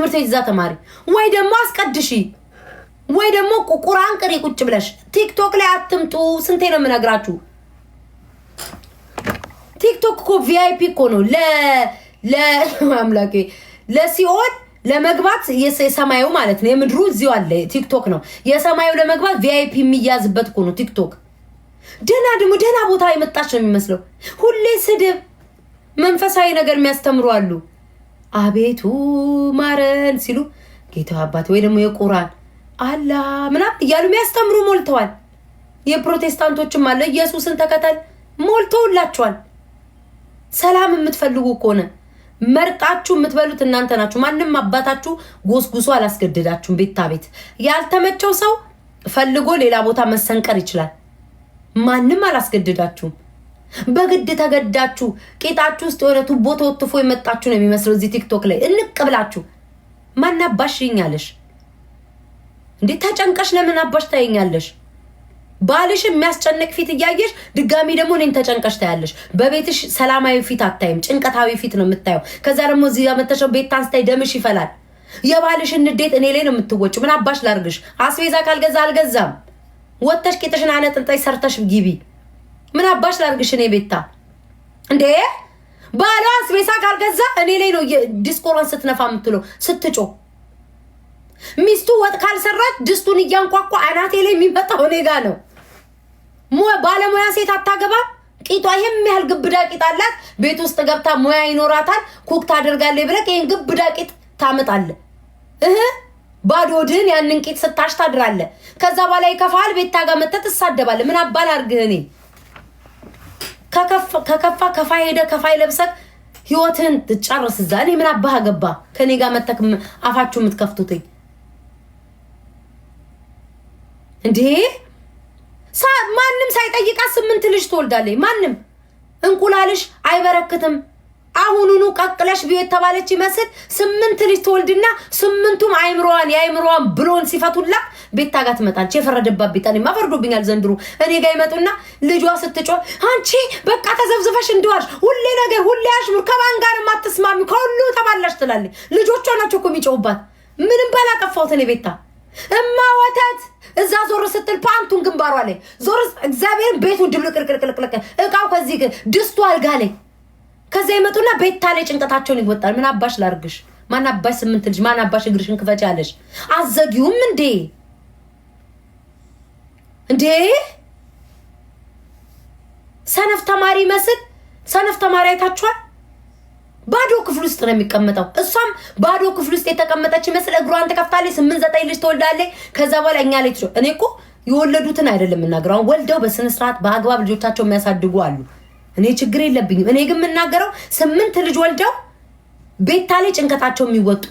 ትምህርት ቤት እዛ ተማሪ ወይ ደግሞ አስቀድሺ ወይ ደግሞ ቁርአን ቅሪ ቁጭ ብለሽ ቲክቶክ ላይ አትምጡ። ስንቴ ነው የምነግራችሁ? ቲክቶክ እኮ ቪአይፒ እኮ ነው ለአምላኬ ለሲኦል ለመግባት የሰማዩ ማለት ነው። የምድሩ እዚሁ አለ ቲክቶክ ነው። የሰማዩ ለመግባት ቪአይፒ የሚያዝበት እኮ ነው ቲክቶክ። ደግሞ ደህና ቦታ የመጣች ነው የሚመስለው። ሁሌ ስድብ መንፈሳዊ ነገር የሚያስተምሩ አሉ። አቤቱ ማረን ሲሉ ጌታ አባት ወይ ደግሞ የቁርአን አላ ምናምን እያሉ የሚያስተምሩ ሞልተዋል። የፕሮቴስታንቶችም አለ ኢየሱስን ተከተል ሞልተውላችኋል። ሰላም የምትፈልጉ ከሆነ መርጣችሁ የምትበሉት እናንተ ናችሁ። ማንም አባታችሁ ጎስጉሶ አላስገድዳችሁም። ቤት ያልተመቸው ሰው ፈልጎ ሌላ ቦታ መሰንቀር ይችላል። ማንም አላስገድዳችሁም። በግድ ተገዳችሁ ቂጣችሁ ውስጥ የሆነ ቱቦ ተወጥፎ የመጣችሁ ነው የሚመስለው። እዚህ ቲክቶክ ላይ እንቅብላችሁ ማን አባሽ ይኛለሽ እንዴ? ተጨንቀሽ ለምን አባሽ ታይኛለሽ? ባልሽ የሚያስጨንቅ ፊት እያየሽ ድጋሚ ደግሞ እኔን ተጨንቀሽ ታያለሽ። በቤትሽ ሰላማዊ ፊት አታይም፣ ጭንቀታዊ ፊት ነው የምታየው። ከዛ ደግሞ እዚህ ጋር መተሽው ቤት ታንስታይ ደምሽ ይፈላል። የባልሽን ንዴት እኔ ላይ ነው የምትወጪ። ምን አባሽ ላርግሽ? አስቤዛ ካልገዛ አልገዛም። ወተሽ ቂጥሽን አነጥንጣይ ሰርተሽ ግቢ። ምን አባሽ ላርግሽ? እኔ ቤታ እንዴ ባሏ አስቤዛ ካልገዛ እኔ ላይ ነው ዲስኮራን ስትነፋ የምትለው ስትጮ። ሚስቱ ወጥ ካልሰራች ድስቱን እያንኳኳ አናቴ ላይ የሚመጣው እኔ ጋር ነው። ባለሙያ ሴት አታገባ። ቂጧ የሚያህል ግብዳ ቂጥ አላት። ቤት ውስጥ ገብታ ሙያ ይኖራታል። ኩክ ታደርጋለች ብለህ ይሄን ግብዳ ቂጥ ታመጣለህ። ባዶድን ያንን ቂጥ ስታሽ ታድራለህ። ከዛ በኋላ ይከፋል። ቤት ታጋ መተት ትሳደባለህ። ምን አባል አርግህ? እኔ ከከፋ ከፋይ ሄደ ከፋይ ለብሰክ ህይወትን ትጨርስ። እዛ እኔ ምን አባህ ገባ? ከኔ ጋር መተክ አፋችሁ የምትከፍቱትኝ እንዴ? ማንም ሳይጠይቃት 8 ልጅ ትወልዳለች። ማንም እንቁላልሽ አይበረክትም። አሁኑኑ ቀቅለሽ ቢው የተባለች ይመስል 8 ልጅ ትወልድና 8ቱም የአይምሮዋን ብሎን ሲፈቱላት ቤት ታጋ ትመጣለች። የፈረደባት ቤት እኔማ ፈርዶብኛል ዘንድሮ። እኔ ጋር ይመጡና ልጇ ስትጮህ አንቺ በቃ ተዘብዝፈሽ እንደዋልሽ ሁሌ ነገር ሁሌ አሽሙር ከማን ጋር ማትስማሚ ከሁሉ ተባላሽ ትላለች። ልጆቿ ናቸው እኮ የሚጮሁባት። ምንም ባላጠፋሁት እኔ ቤታ እማ ወተት እዛ ዞር ስትል ፓንቱን ግንባሯ ላይ ዞር እግዚአብሔር ቤቱን ድብልቅልቅልቅልቅ እቃው ከዚህ ድስቱ አልጋ ላይ ከዛ ይመጡና ቤታ ላይ ጭንቀታቸውን ይወጣል። ምን አባሽ ላርግሽ? ማን አባሽ 8 ልጅ ማን አባሽ እግርሽን ክፈች ያለሽ? አዘጊውም እንዴ ሰነፍ ተማሪ መስል ሰነፍ ተማሪ አይታችኋል? ባዶ ክፍል ውስጥ ነው የሚቀመጠው። እሷም ባዶ ክፍል ውስጥ የተቀመጠች ይመስል እግሯን ተከፍታለች። 8-9 ልጅ ትወልዳለች። ከዛ በኋላ እኛ ላይ እኔ እኮ የወለዱትን አይደለም የምናገረው። ወልደው በስነ ስርዓት በአግባብ ልጆቻቸው የሚያሳድጉ አሉ። እኔ ችግር የለብኝም። እኔ ግን የምናገረው 8 ልጅ ወልደው ቤታ ላይ ጭንቀታቸው የሚወጡ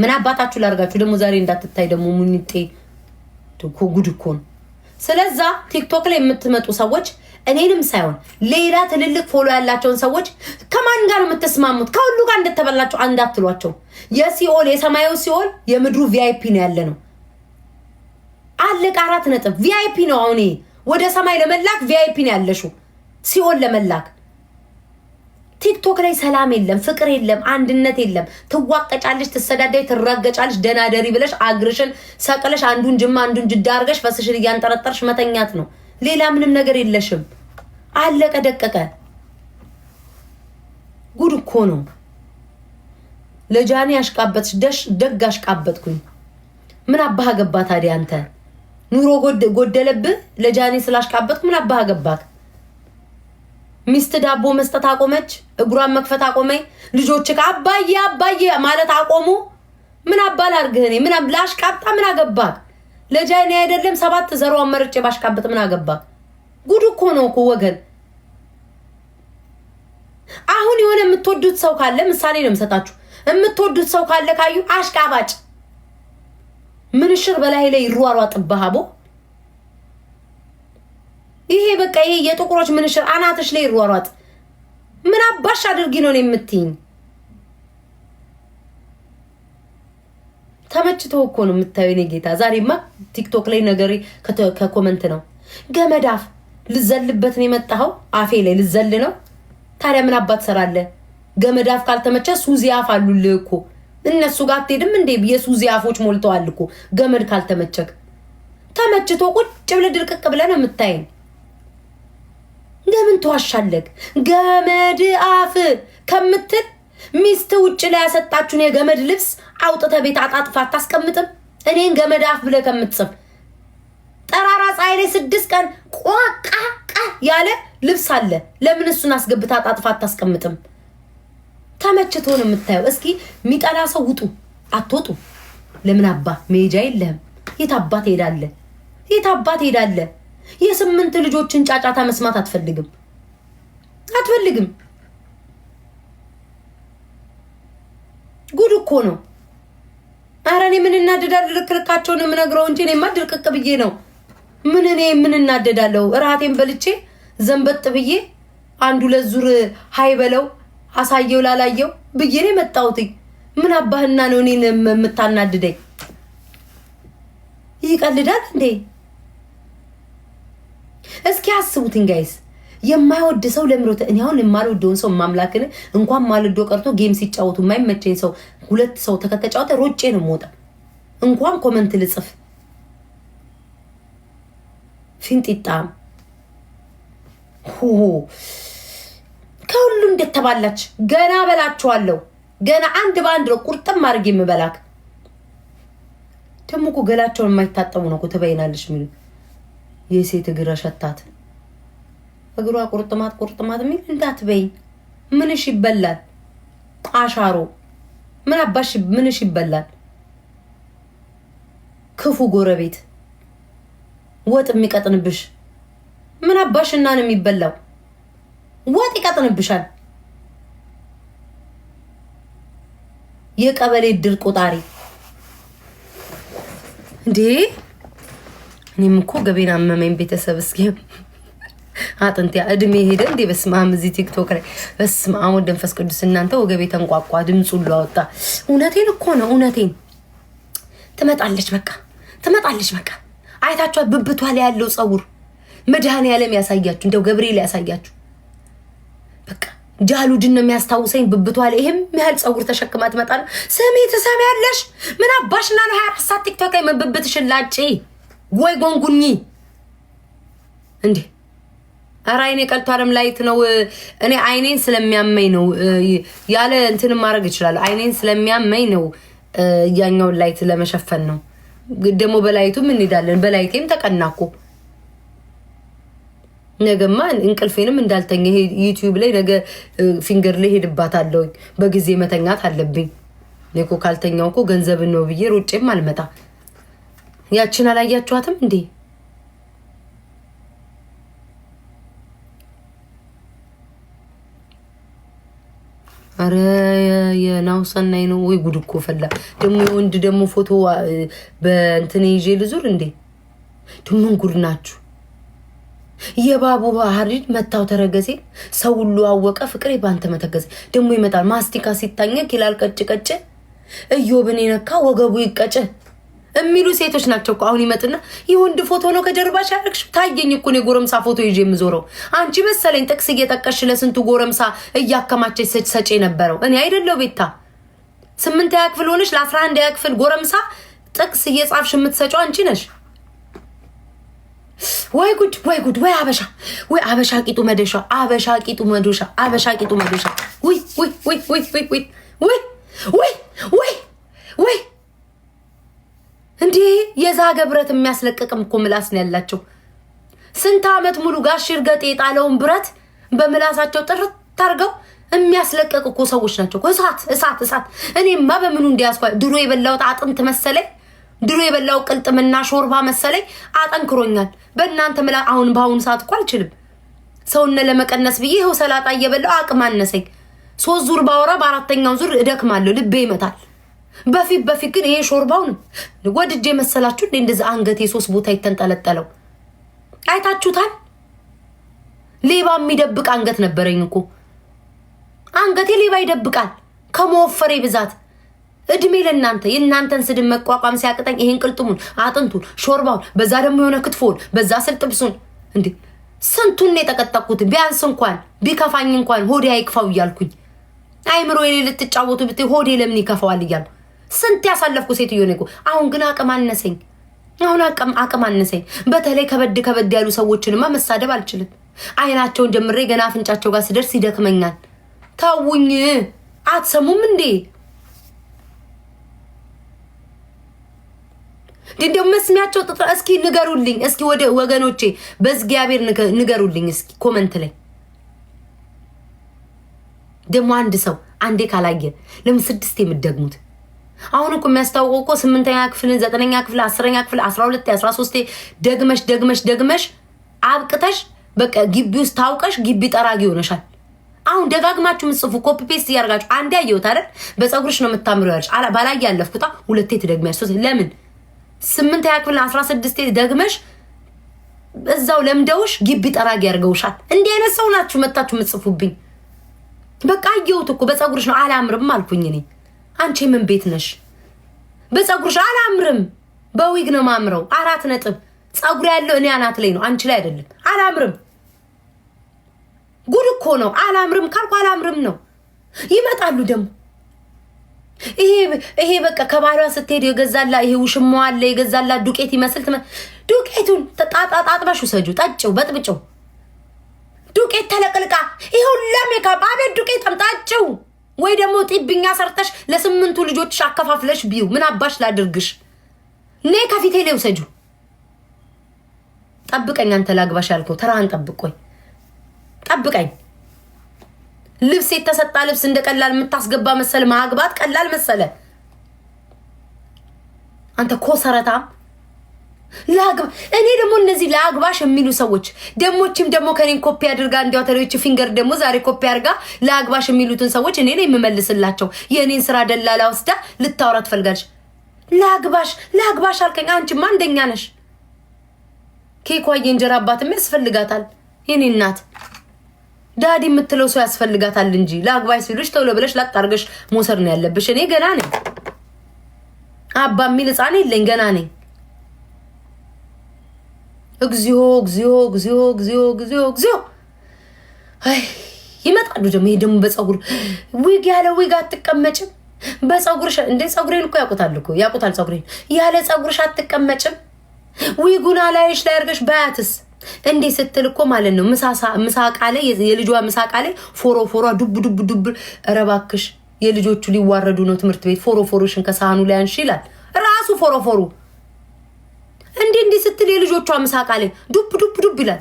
ምን አባታችሁ ላርጋችሁ? ደግሞ ዛሬ እንዳትታይ ደግሞ ሙኒጤ ጉድ እኮ ነው። ስለዛ ቲክቶክ ላይ የምትመጡ ሰዎች እኔንም ሳይሆን ሌላ ትልልቅ ፎሎ ያላቸውን ሰዎች ከማን ጋር የምትስማሙት? ከሁሉ ጋር እንደተበላችሁ እንዳትሏቸው። የሲኦል የሰማዩ ሲኦል የምድሩ ቪአይፒ ነው ያለ ነው። አለቀ። 4 ነጥብ ቪአይፒ ነው። አሁን ወደ ሰማይ ለመላክ ቪአይፒ ነው ያለሽው። ሲኦል ለመላክ ቲክቶክ ላይ ሰላም የለም፣ ፍቅር የለም፣ አንድነት የለም። ትዋቀጫለሽ፣ ትሰዳደይ፣ ትረገጫለሽ። ደናደሪ ብለሽ አግርሽን ሰቅለሽ አንዱን ጅማ አንዱን ጅዳ አርገሽ ፈስሽን እያንጠረጠርሽ መተኛት ነው። ሌላ ምንም ነገር የለሽም። አለቀ ደቀቀ። ጉድ እኮ ነው። ለጃኒ አሽቃበጥሽ ደግ አሽቃበጥኩኝ። ምን አባህ ገባ ታዲያ? አንተ ኑሮ ጎደለብህ ለጃኒ ስላሽቃበጥኩ ምን አባህ ገባክ? ሚስት ዳቦ መስጠት አቆመች፣ እግሯን መክፈት አቆመኝ። ልጆች አባዬ ማለት አቆሙ። ምን አባል አርግህ? እኔ ምን ላሽቃብጣ ምን አገባክ? ለጃኒ አይደለም 7 ዘሯን መርጬ ባሽቃበጥ ምን አገባክ? ጉድ እኮ ነው እኮ ወገን። አሁን የሆነ የምትወዱት ሰው ካለ ምሳሌ ነው የምሰጣችሁ። የምትወዱት ሰው ካለ ካዩ አሽቃባጭ ምንሽር በላይ ላይ ይሯሯጥብሃቦ። ይሄ በቃ ይሄ የጥቁሮች ምንሽር አናትሽ ላይ ይሯሯጥ። ምን አባሽ አድርጊ ነው የምትይኝ? ተመችቶ እኮ ነው የምታዩኝ ጌታ። ዛሬማ ቲክቶክ ላይ ነገሬ ከኮመንት ነው። ገመዳፍ ልዘልበት ነው የመጣው። አፌ ላይ ልዘል ነው። ታዲያ ምን አባት ሰራለ? ገመዳፍ ካልተመቸ ሱዚ አፍ አሉልህ እኮ እነሱ ጋር አትሄድም እንዴ? የሱዚ አፎች ሞልተዋል እኮ ገመድ ካልተመቸክ። ተመችቶ ቁጭ ብለህ ድርቅቅ ብለህ ነው የምታየኝ። ለምን ተዋሻለክ? ገመድ አፍ ከምትል ሚስት ውጭ ላይ ያሰጣችሁን የገመድ ልብስ አውጥተ ቤት አጣጥፋ አታስቀምጥም? እኔን ገመድ አፍ ብለህ ከምትጽፍ ጠራራ ፀሐይ ላይ 6 ቀን ቋቃቃ ያለ ልብስ አለ። ለምን እሱን አስገብታ አጣጥፋ አታስቀምጥም? ተመችቶ ነው የምታየው። እስኪ ሚጠላ ሰው ውጡ። አትወጡ። ለምን አባ መሄጃ የለህም? የት አባት ሄዳለ? የት አባት ሄዳለ? የ8 ልጆችን ጫጫታ መስማት አትፈልግም? ጉድ እኮ ነው። ኧረ እኔ ምን እናደዳለሁ? ልክልካቸውን ነው የምነግረው እንጂ እኔማ ድርቅቅ ብዬ ነው። ምን እናደዳለሁ? እራቴን በልቼ ዘንበጥ ብዬ አንዱ ለዙር ሃይ በለው አሳየው ላላየው ብዬ ነው የመጣሁት። ምን አባህና ነው እኔን የምታናድደኝ? ይቀልዳል እንዴ? እስኪ አስቡትን ጋይስ። የማይወድ ሰው ለምሮት እኔ አሁን የማልወደውን ሰው ማምላክን እንኳን ማልዶ ቀርቶ ጌም ሲጫወቱ የማይመቸኝ ሰው 2 ሰው ተከተጫወተ ሮጬ ነው የምወጣ። እንኳን ኮመንት ልጽፍ ፊንጢጣም ከሁሉ እንደተባላች ገና በላችኋለሁ። ገና አንድ ባንድ ነው ቁርጥም አድርጌ የምበላክ። ደግሞ እኮ ገላቸውን የማይታጠቡ ነው እኮ ትበይናለሽ የሚሉ የሴት እግረ ሸታት እግሯ ቁርጥማት የሚል እንዳትበይኝ። ምንሽ ይበላል? አሻሮ ምን አባሽ ምንሽ ይበላል? ክፉ ጎረቤት ወጥ የሚቀጥንብሽ ምን አባሽ እና ነው የሚበላው? ወጥ ይቀጥንብሻል። የቀበሌ ድር ቆጣሪ እንዴ! እኔም እኮ ገቤና አመመኝ። ቤተሰብ እስኪ አጥንት እድሜ ሄደ እንዴ? በስመ አብ እዚህ ቲክቶክ ላይ በስመ አብ ወወልድ ወመንፈስ ቅዱስ። እናንተ ወገቤ ተንቋቋ፣ ድምፁ ሁሉ አወጣ። እውነቴን እኮ ነው፣ እውነቴን። ትመጣለች በቃ አይታችኋት ብብቷ ላይ ያለው ፀጉር መድኃኔዓለም ያሳያችሁ፣ እንደው ገብርኤል ያሳያችሁ። በቃ ጃሉድን ነው የሚያስታውሰኝ። ብብቷ ላይ ይሄም ያህል ፀጉር ተሸክማ ትመጣለች። ስሚ ትሰሚያለሽ? ምን አባሽና ነው 24 ሰዓት ቲክቶክ ላይ መብብትሽን ላጪ ወይ ጎንጉኝ እንዴ? ኧረ አይኔ ቀልቶ አለም ላይት ነው። እኔ አይኔን ስለሚያመኝ ነው ያለ እንትን ማድረግ ይችላል። አይኔን ስለሚያመኝ ነው ያኛውን ላይት ለመሸፈን ነው። ደግሞ በላይቱም እንሄዳለን። በላይቴም ተቀናኩ። ነገማ እንቅልፌንም እንዳልተኛ ይሄ ዩቲዩብ ላይ ነገ ፊንገር ላይ ሄድባታለሁ። በጊዜ መተኛት አለብኝ። እኮ ካልተኛው እኮ ገንዘብ ነው ብዬ ሮጬም አልመጣ። ያችን አላያችኋትም እንዴ? አረ የናውሰናይ ነው ወይ ጉድ እኮ ፈላ። ደግሞ የወንድ ደግሞ ፎቶ በእንትን ይዤ ልዙር እንዴ? ደግሞ ጉድ ናችሁ። የባቡ ባህሪድ መታው ተረገዜ ሰው ሁሉ አወቀ ፍቅሬ ባንተ መተገዜ። ደግሞ ይመጣል ማስቲካ ሲታኘክ ይላል ቀጭ እዮብን ነካ ወገቡ ይቀጭ የሚሉ ሴቶች ናቸው እኮ። አሁን ይመጥና የወንድ ፎቶ ነው ከጀርባሽ ያረክሽ። ታየኝ እኮ ነው ጎረምሳ ፎቶ ይዤ የምዞረው። አንቺ መሰለኝ ጥቅስ እየጠቀሽ ለስንቱ ጎረምሳ እያከማቸች ሰጪ ነበረው። እኔ አይደለው ቤታ 8ኛ ክፍል ሆነሽ ለ11ኛ ክፍል ጎረምሳ ጥቅስ እየጻፍሽ የምትሰጪው አንቺ ነሽ። ወይ ጉድ ወይ አበሻ ቂጡ መደሻ ወይ እንዴ! የዛገ ብረት የሚያስለቅቅም እኮ ምላስ ነው ያላቸው። ስንት ዓመት ሙሉ ጋሽ እርገጤ የጣለውን ብረት በምላሳቸው ጥርት አድርገው የሚያስለቅቅ እኮ ሰዎች ናቸው። እሳት እኔማ በምኑ እንዲያስኳ ድሮ የበላሁት አጥንት መሰለኝ። ድሮ የበላው ቅልጥምና ሾርባ መሰለኝ አጠንክሮኛል። በእናንተ አሁን በአሁኑ ሰዓት እኮ አልችልም። ሰውነ ለመቀነስ ብዬ ይኸው ሰላጣ እየበላው አቅም አነሰኝ። 3 ዙር ባወራ በ4ኛው ዙር እደክማለሁ፣ ልቤ ይመታል። በፊት ግን ይሄ ሾርባውን ወድጄ መሰላችሁ እንደዚህ አንገቴ 3 ቦታ ይተንጠለጠለው አይታችሁታል። ሌባ የሚደብቅ አንገት ነበረኝ እኮ። አንገቴ ሌባ ይደብቃል ከመወፈሬ ብዛት። እድሜ ለእናንተ። የእናንተን ስድብ መቋቋም ሲያቅጠኝ ይሄን ቅልጥሙን አጥንቱን ሾርባውን በዛ ደግሞ የሆነ ክትፎን በዛ ስል ጥብሱን እንዴ ስንቱን የተቀጠቅኩት። ቢያንስ እንኳን ቢከፋኝ እንኳን ሆዴ አይክፋው እያልኩኝ አይምሮ የሌለ ልትጫወቱ ብትይ ሆዴ ለምን ይከፋዋል እያሉ ስንት ያሳለፍኩ ሴትዮ ነኝ እኮ። አሁን ግን አቅም አነሰኝ። አቅም አነሰኝ። በተለይ ከበድ ያሉ ሰዎችንማ መሳደብ አልችልም። አይናቸውን ጀምሬ ገና አፍንጫቸው ጋር ስደርስ ይደክመኛል። ታውኝ አትሰሙም እንዴ? እንደው መስሚያቸው ጥጥራ እስኪ ንገሩልኝ። እስኪ ወደ ወገኖቼ በእግዚአብሔር ንገሩልኝ እስኪ ኮሜንት ላይ። ደሞ አንድ ሰው አንዴ ካላየ ለምን 6 የምትደግሙት? አሁን እኮ የሚያስታውቀው እኮ 8ኛ ክፍል 9ኛ ክፍል 10ኛ ክፍል 12 13 ደግመሽ አብቅተሽ በቃ ግቢ ውስጥ ታውቀሽ ግቢ ጠራጊ ሆነሻል። አሁን ደጋግማችሁ ምጽፉ ኮፒ ፔስት ያርጋችሁ። አንዴ አየሁት አይደል? በፀጉርሽ ነው የምታምሪው ያልሽ ባላየ ያለፍኩታ ሁለቴ ትደግሚያለሽ። ለምን 8ኛ ክፍል 16 ደግመሽ እዛው ለምደውሽ ግቢ ጠራጊ ያርገውሻል። እንዴ አይነት ሰው ናችሁ መጣችሁ ምጽፉብኝ። በቃ አየሁት እኮ በፀጉርሽ ነው አላምርም አልኩኝ እኔ። አንቺ ምን ቤት ነሽ? በፀጉርሽ አላምርም፣ በዊግ ነው ማምረው። 4 ነጥብ ፀጉር ያለው እኔ አናት ላይ ነው፣ አንቺ ላይ አይደለም። አላምርም። ጉድ እኮ ነው። አላምርም ካልኩ አላምርም ነው። ይመጣሉ ደግሞ ይሄ በቃ ከባሏ ስትሄድ የገዛላ ይሄ ውሽማው አለ የገዛላ ዱቄት ይመስል ዱቄቱን ተጣጣጣጥባሽ ሰጁ ጠጭው በጥብጭው ዱቄት ተለቅልቃ ይሁን ለሜካፕ አቤት ዱቄት አምጣጭው። ወይ ደግሞ ጢብኛ ሰርተሽ ለ8 ልጆችሽ አከፋፍለሽ ቢዩ ምን አባሽ ላድርግሽ? ነይ ከፊቴ ላይ ውሰጁ። ጠብቀኝ አንተ ላግባሽ ያልከው ተራህን ጠብቆኝ ጠብቀኝ። ልብስ የተሰጣ ልብስ እንደቀላል የምታስገባ መሰለ ማግባት ቀላል መሰለ አንተ ኮሰረታ ላግባ። እኔ ደግሞ እነዚህ ላግባሽ የሚሉ ሰዎች ደሞችም ደግሞ ከኔን ኮፒ አድርጋ እንዲያው ተሪዎች ፊንገር ደግሞ ዛሬ ኮፒ አድርጋ ላግባሽ የሚሉትን ሰዎች እኔ ነኝ የምመልስላቸው። የኔን ስራ ደላላ ወስዳ ልታወራ ትፈልጋለሽ። ላግባሽ አልከኝ። አንቺማ አንደኛ ነሽ። ኬኳዬ እንጀራ አባትም ያስፈልጋታል። የኔ እናት ዳዲ የምትለው ሰው ያስፈልጋታል እንጂ ላግባሽ ሲሉሽ ቶሎ ብለሽ ላጣርገሽ ሞሰር ነው ያለብሽ። እኔ ገና ነኝ። አባ የሚል ህፃን የለኝ ገና ነኝ። እግዚኦ አይ ይመጣሉ ደግሞ። ይሄ ደግሞ በፀጉር ዊግ ያለ ዊግ አትቀመጭም። በፀጉርሽ እንደ ፀጉሬን እኮ ያውቁታል ፀጉሬን ያለ ፀጉርሽ አትቀመጭም። ዊጉና ላይሽ ላይ አርገሽ ባያትስ እንዴ ስትል እኮ ማለት ነው። ምሳቃ ላይ የልጇ ምሳቃ ላይ ፎሮፎሯ ዱብ ረባክሽ የልጆቹ ሊዋረዱ ነው ትምህርት ቤት። ፎሮፎሮሽን ከሳህኑ ላይ አንሺ ይላል ራሱ ፎሮፎሩ። እንዴ ስትል የልጆቿ ምሳቃ ላይ ዱብ ይላል።